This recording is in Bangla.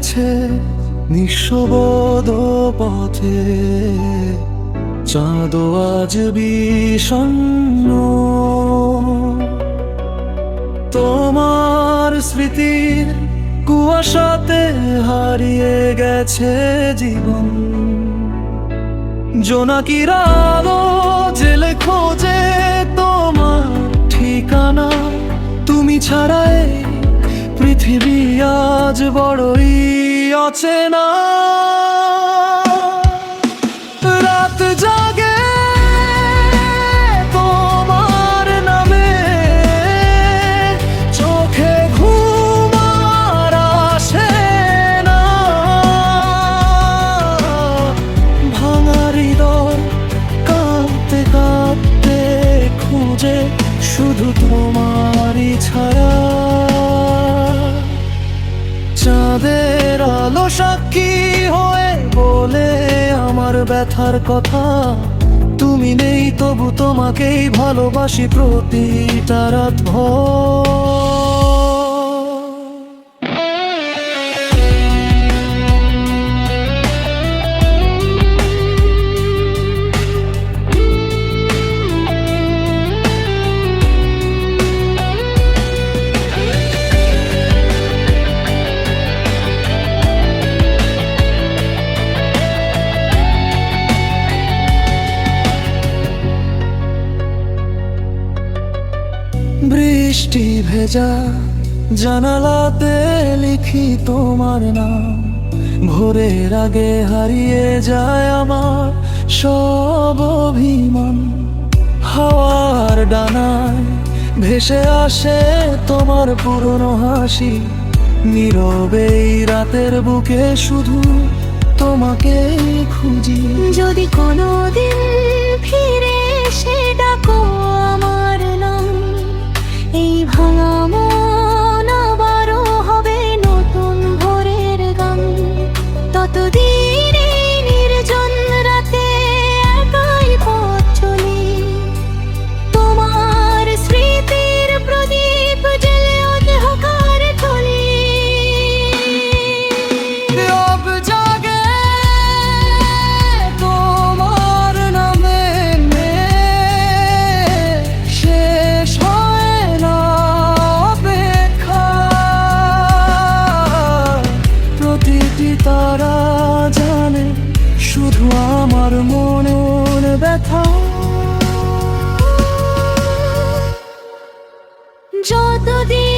গেছে নিঃশব্দ পথে, চাঁদ আজ বিষণ্ণ। তোমার স্মৃতির কুয়াশাতে হারিয়ে গেছে জীবন। জোনাকির আলো জেলে খোঁজে তোমার ঠিকানা। তুমি ছাড়া এই পৃথিবী আজ বড়ই অচেনা। রাত জাগে তোমার নামে, চোখে ঘুম আর আসে না। ভাঙা হৃদয় কাঁদতে কাঁদতে খুঁজে শুধু তোমারই ছায়া। চাঁদের আলো সাক্ষী হয়ে বলে আমার ব্যথার কথা। তুমি নেই তবু তোমাকেই ভালোবাসি প্রতিটা রাত ভর। বৃষ্টি ভেজা জানালাতে লিখি তোমার নাম। ভোরের আগে হারিয়ে যায় আমার সব অভিমান। হাওয়ার ডানায় ভেসে আসে তোমার পুরনো হাসি। নীরবে এই রাতের বুকে শুধু তোমাকেই খুঁজি। যদি কোনোদিন ফিরে এসে ডাকো আমার নাম, এই ভাঙা মন আবারও হবে নতুন ভোরের গান। ততদিন এই নির্জন রাতে একাই পথ চলি। তোমার স্মৃতির প্রদীপ জেলে অন্ধকার থলি। রব জাগে তোমার নামে, শেষ হয় না অপেক্ষা। প্রতিটি তারা জানে শুধু আমার মনের ব্যথা। যতদিন